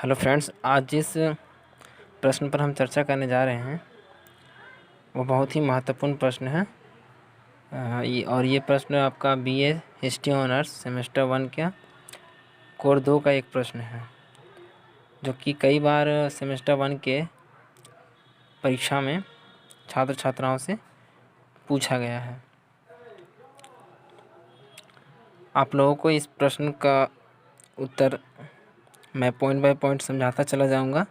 Hello friends, आज जिस प्रश्न पर हम चर्चा करने जा रहे हैं वो बहुत ही महत्वपूर्ण प्रश्न है। और ये प्रश्न आपका बीए हिस्ट्री ऑनर्स सेमेस्टर 1 का कोर 2 का एक प्रश्न है, जो कि कई बार सेमेस्टर 1 के परीक्षा में छात्र छात्राओं से पूछा गया है। आप लोगों को इस प्रश्न का उत्तर मैं पॉइंट बाय पॉइंट समझाता चला जाऊंगा।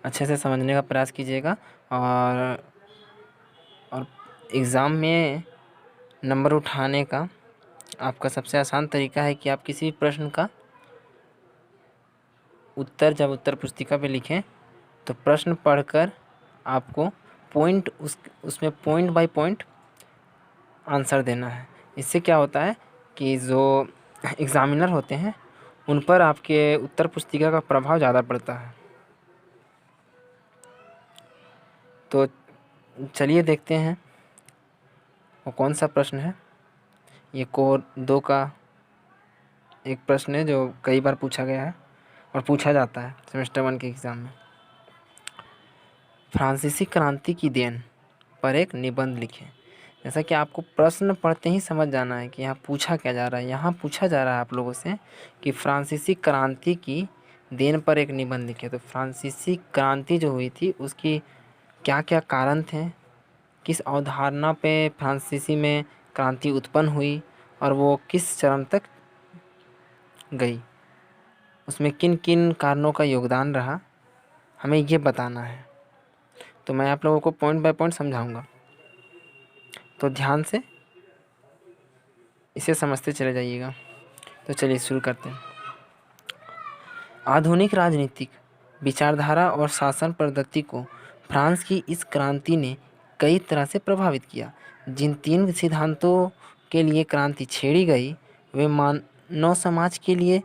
अच्छे से समझने का प्रयास कीजिएगा और एग्ज़ाम में नंबर उठाने का आपका सबसे आसान तरीका है कि आप किसी भी प्रश्न का उत्तर जब उत्तर पुस्तिका पे लिखें तो प्रश्न पढ़कर आपको उसमें पॉइंट बाय पॉइंट आंसर देना है। इससे क्या होता है कि जो एग्ज़ामिनर होते हैं उन पर आपके उत्तर पुस्तिका का प्रभाव ज़्यादा पड़ता है। तो चलिए देखते हैं वो कौन सा प्रश्न है। ये कोर 2 का एक प्रश्न है जो कई बार पूछा गया है और पूछा जाता है सेमेस्टर 1 के एग्ज़ाम में। फ्रांसीसी क्रांति की देन पर एक निबंध लिखें। जैसा कि आपको प्रश्न पढ़ते ही समझ जाना है कि यहाँ पूछा क्या जा रहा है। यहाँ पूछा जा रहा है आप लोगों से कि फ्रांसीसी क्रांति की देन पर एक निबंध लिखें। तो फ्रांसीसी क्रांति जो हुई थी उसकी क्या क्या कारण थे, किस अवधारणा पे फ्रांसीसी में क्रांति उत्पन्न हुई और वो किस चरम तक गई, उसमें किन किन कारणों का योगदान रहा, हमें ये बताना है। तो मैं आप लोगों को पॉइंट बाय पॉइंट समझाऊंगा, तो ध्यान से इसे समझते चले जाइएगा। तो चलिए शुरू करते हैं। आधुनिक राजनीतिक विचारधारा और शासन पद्धति को फ्रांस की इस क्रांति ने कई तरह से प्रभावित किया। जिन 3 सिद्धांतों के लिए क्रांति छेड़ी गई वे मानव समाज के लिए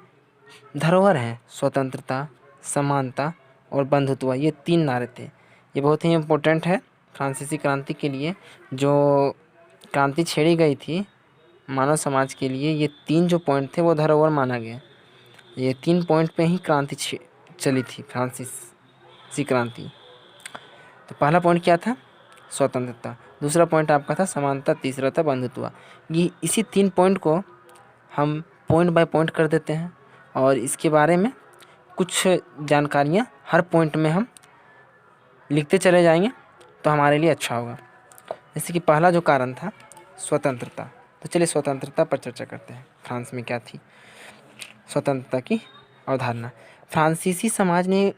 धरोहर हैं: स्वतंत्रता, समानता और बंधुत्व। ये 3 नारे थे। ये बहुत ही इम्पोर्टेंट है फ्रांसीसी क्रांति के लिए। जो क्रांति छेड़ी गई थी मानव समाज के लिए, ये 3 जो पॉइंट थे वो धरोहर माना गया। ये 3 पॉइंट पे ही क्रांति चली थी फ्रांसीसी क्रांति। तो पहला पॉइंट क्या था? स्वतंत्रता। दूसरा पॉइंट आपका था समानता। तीसरा था बंधुत्व। ये इसी 3 पॉइंट को हम पॉइंट बाय पॉइंट कर देते हैं और इसके बारे में कुछ जानकारियाँ हर पॉइंट में हम लिखते चले जाएंगे तो हमारे लिए अच्छा होगा। जैसे कि पहला जो कारण था स्वतंत्रता। तो चलिए स्वतंत्रता पर चर्चा करते हैं। फ्रांस में क्या थी स्वतंत्रता की अवधारणा? फ्रांसीसी समाज ने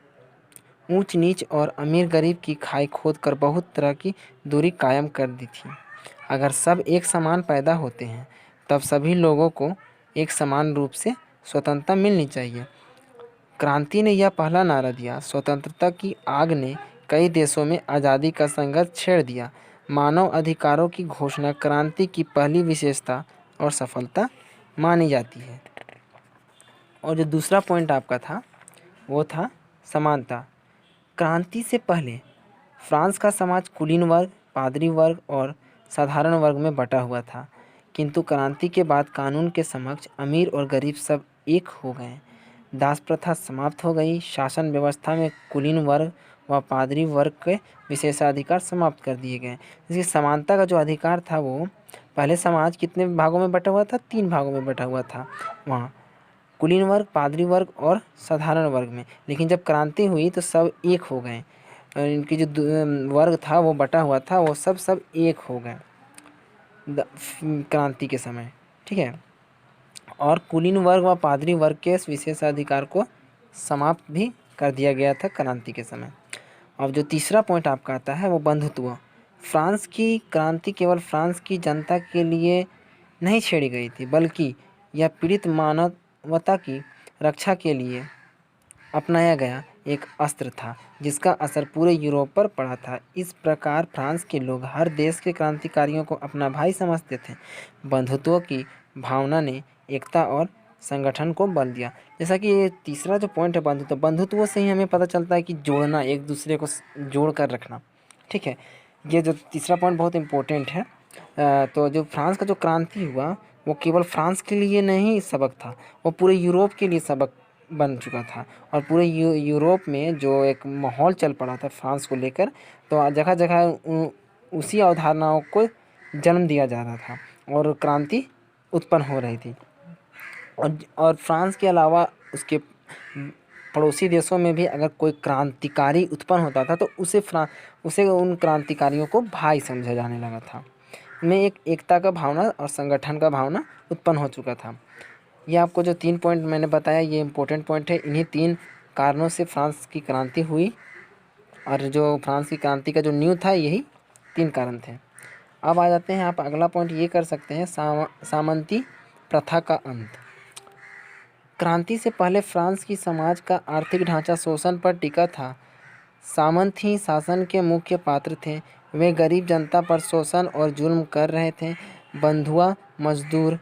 ऊंच नीच और अमीर गरीब की खाई खोद कर बहुत तरह की दूरी कायम कर दी थी। अगर सब एक समान पैदा होते हैं तब सभी लोगों को एक समान रूप से स्वतंत्रता मिलनी चाहिए। क्रांति ने यह पहला नारा दिया। स्वतंत्रता की आग ने कई देशों में आज़ादी का संघर्ष छेड़ दिया। मानव अधिकारों की घोषणा क्रांति की पहली विशेषता और सफलता मानी जाती है। और जो दूसरा पॉइंट आपका था वो था समानता। क्रांति से पहले फ्रांस का समाज कुलीन वर्ग, पादरी वर्ग और साधारण वर्ग में बटा हुआ था, किंतु क्रांति के बाद कानून के समक्ष अमीर और गरीब सब एक हो गए। दास प्रथा समाप्त हो गई। शासन व्यवस्था में कुलीन वर्ग व पादरी वर्ग के विशेषाधिकार समाप्त कर दिए गए। इसकी समानता का जो अधिकार था वो पहले समाज कितने भागों में बटा हुआ था? 3 भागों में बटा हुआ था वहाँ, कुलीन वर्ग, पादरी वर्ग और साधारण वर्ग में। लेकिन जब क्रांति हुई तो सब एक हो गए। इनकी जो वर्ग था वो बटा हुआ था वो सब एक हो गए क्रांति के समय। ठीक है। और कुलीन वर्ग व पादरी वर्ग के विशेषाधिकार को समाप्त भी कर दिया गया था क्रांति के समय। अब जो तीसरा पॉइंट आपका आता है वो बंधुत्व। फ्रांस की क्रांति केवल फ्रांस की जनता के लिए नहीं छेड़ी गई थी, बल्कि यह पीड़ित मानवता की रक्षा के लिए अपनाया गया एक अस्त्र था जिसका असर पूरे यूरोप पर पड़ा था। इस प्रकार फ्रांस के लोग हर देश के क्रांतिकारियों को अपना भाई समझते थे। बंधुत्व की भावना ने एकता और संगठन को बल दिया। जैसा कि ये तीसरा जो पॉइंट है बंधुत्व से ही हमें पता चलता है कि जोड़ना, एक दूसरे को जोड़ कर रखना। ठीक है। ये जो तीसरा पॉइंट बहुत इम्पोर्टेंट है। तो जो फ्रांस का जो क्रांति हुआ वो केवल फ्रांस के लिए नहीं सबक था, वो पूरे यूरोप के लिए सबक बन चुका था और पूरे यूरोप में जो एक माहौल चल पड़ा था फ्रांस को लेकर, तो जगह जगह उसी अवधारणाओं को जन्म दिया जा रहा था और क्रांति उत्पन्न हो रही थी। और फ्रांस के अलावा उसके पड़ोसी देशों में भी अगर कोई क्रांतिकारी उत्पन्न होता था तो उसे उन क्रांतिकारियों को भाई समझा जाने लगा था। में एक एकता का भावना और संगठन का भावना उत्पन्न हो चुका था। ये आपको जो 3 पॉइंट मैंने बताया ये इम्पोर्टेंट पॉइंट है। इन्हीं 3 कारणों से फ्रांस की क्रांति हुई और जो फ्रांस की क्रांति का जो नींव था यही 3 कारण थे। अब आ जाते हैं, आप अगला पॉइंट ये कर सकते हैं, सामंती प्रथा का अंत। क्रांति से पहले फ्रांस की समाज का आर्थिक ढांचा शोषण पर टिका था। सामंत ही शासन के मुख्य पात्र थे। वे गरीब जनता पर शोषण और जुल्म कर रहे थे। बंधुआ मजदूर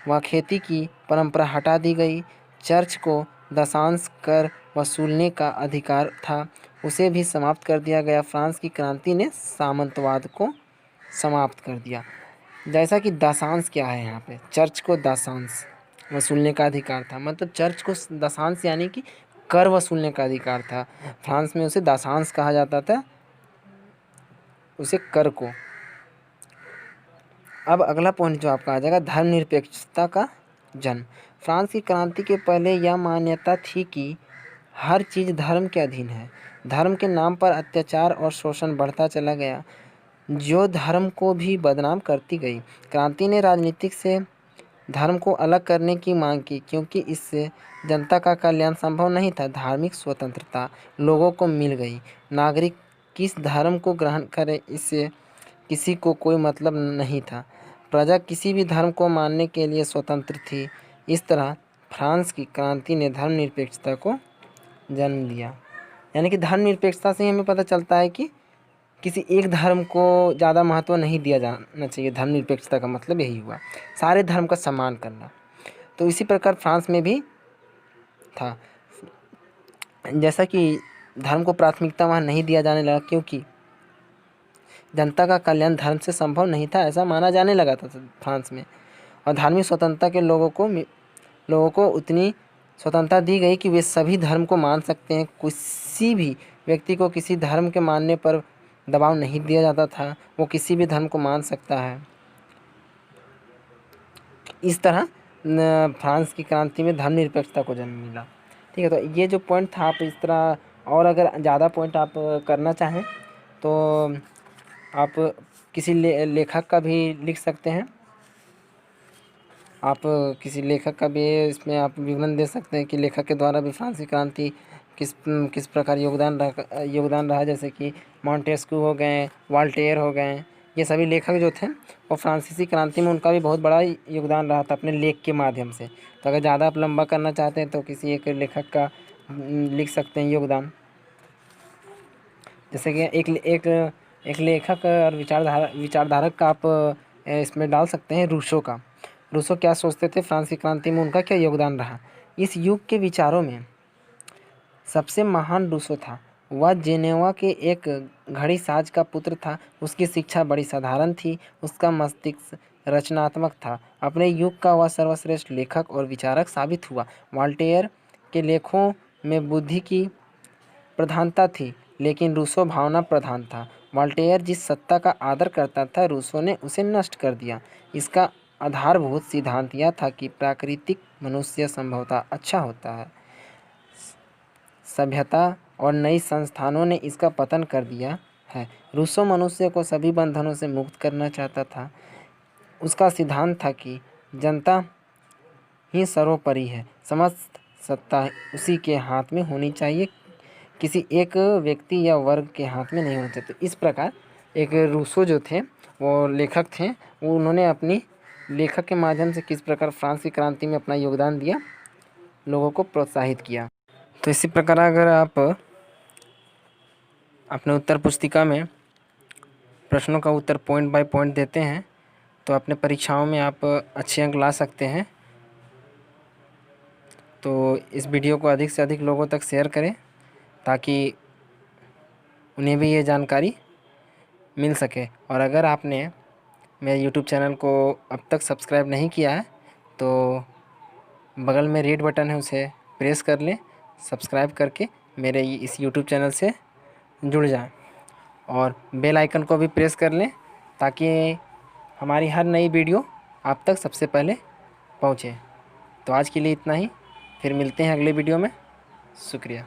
व खेती की परंपरा हटा दी गई। चर्च को दशांश कर वसूलने का अधिकार था, उसे भी समाप्त कर दिया गया। फ्रांस की क्रांति ने सामंतवाद को समाप्त कर दिया। जैसा कि दशांश क्या है, यहाँ पे चर्च को दशांश वसूलने का अधिकार था, मतलब चर्च को दशांश यानी कि कर वसूलने का अधिकार था। फ्रांस में उसे दशांश कहा जाता था, उसे कर को। अब अगला पॉइंट जो आपका आ जाएगा, धर्मनिरपेक्षता का जन्म। फ्रांस की क्रांति के पहले यह मान्यता थी कि हर चीज़ धर्म के अधीन है। धर्म के नाम पर अत्याचार और शोषण बढ़ता चला गया, जो धर्म को भी बदनाम करती गई। क्रांति ने राजनीतिक से धर्म को अलग करने की मांग की, क्योंकि इससे जनता का कल्याण संभव नहीं था। धार्मिक स्वतंत्रता लोगों को मिल गई। नागरिक किस धर्म को ग्रहण करे, इससे किसी को कोई मतलब नहीं था। प्रजा किसी भी धर्म को मानने के लिए स्वतंत्र थी। इस तरह फ्रांस की क्रांति ने धर्मनिरपेक्षता को जन्म दिया। यानी कि धर्मनिरपेक्षता से हमें पता चलता है कि किसी एक धर्म को ज़्यादा महत्व नहीं दिया जाना चाहिए। धर्मनिरपेक्षता का मतलब यही हुआ, सारे धर्म का सम्मान करना। तो इसी प्रकार फ्रांस में भी था। जैसा कि धर्म को प्राथमिकता वहाँ नहीं दिया जाने लगा, क्योंकि जनता का कल्याण धर्म से संभव नहीं था, ऐसा माना जाने लगा था फ्रांस में। और धार्मिक स्वतंत्रता के लोगों को उतनी स्वतंत्रता दी गई कि वे सभी धर्म को मान सकते हैं। किसी भी व्यक्ति को किसी धर्म के मानने पर दबाव नहीं दिया जाता था, वो किसी भी धर्म को मान सकता है। इस तरह फ्रांस की क्रांति में धर्मनिरपेक्षता को जन्म मिला। ठीक है, तो ये जो पॉइंट था, आप इस तरह और अगर ज़्यादा पॉइंट आप करना चाहें तो आप किसी लेखक का भी लिख सकते हैं। आप किसी लेखक का भी इसमें आप विवरण दे सकते हैं कि लेखक के द्वारा भी फ्रांसीसी क्रांति किस प्रकार योगदान रहा। जैसे कि मॉन्टेस्क्यू हो गए, वॉल्टेयर हो गए, ये सभी लेखक जो थे वो फ्रांसीसी क्रांति में उनका भी बहुत बड़ा योगदान रहा था अपने लेख के माध्यम से। तो अगर ज़्यादा आप लंबा करना चाहते हैं तो किसी एक लेखक का लिख सकते हैं योगदान। जैसे कि एक लेखक और विचारधारक का आप इसमें डाल सकते हैं, रूसो का। रूसो क्या सोचते थे, फ्रांसीसी क्रांति में उनका क्या योगदान रहा। इस युग के विचारों में सबसे महान रूसो था। वह जेनेवा के एक घड़ी साज का पुत्र था। उसकी शिक्षा बड़ी साधारण थी, उसका मस्तिष्क रचनात्मक था। अपने युग का वह सर्वश्रेष्ठ लेखक और विचारक साबित हुआ। वॉल्टेयर के लेखों में बुद्धि की प्रधानता थी, लेकिन रूसो भावना प्रधान था। वॉल्टेयर जिस सत्ता का आदर करता था, रूसो ने उसे नष्ट कर दिया। इसका आधारभूत सिद्धांत यह था कि प्राकृतिक मनुष्य संभवतः अच्छा होता है। सभ्यता और नई संस्थानों ने इसका पतन कर दिया है। रूसो मनुष्य को सभी बंधनों से मुक्त करना चाहता था। उसका सिद्धांत था कि जनता ही सर्वोपरि है, समस्त सत्ता उसी के हाथ में होनी चाहिए, किसी एक व्यक्ति या वर्ग के हाथ में नहीं होना चाहिए। तो इस प्रकार एक रूसो जो थे वो लेखक थे, वो उन्होंने अपनी लेखक के माध्यम से किस प्रकार फ्रांस की क्रांति में अपना योगदान दिया, लोगों को प्रोत्साहित किया। तो इसी प्रकार अगर आप अपने उत्तर पुस्तिका में प्रश्नों का उत्तर पॉइंट बाय पॉइंट देते हैं तो अपने परीक्षाओं में आप अच्छे अंक ला सकते हैं। तो इस वीडियो को अधिक से अधिक लोगों तक शेयर करें ताकि उन्हें भी ये जानकारी मिल सके। और अगर आपने मेरे YouTube चैनल को अब तक सब्सक्राइब नहीं किया है तो बगल में रेड बटन है, उसे प्रेस कर लें, सब्सक्राइब करके मेरे इस यूट्यूब चैनल से जुड़ जाएं और बेल आइकन को भी प्रेस कर लें ताकि हमारी हर नई वीडियो आप तक सबसे पहले पहुंचे। तो आज के लिए इतना ही, फिर मिलते हैं अगले वीडियो में। शुक्रिया।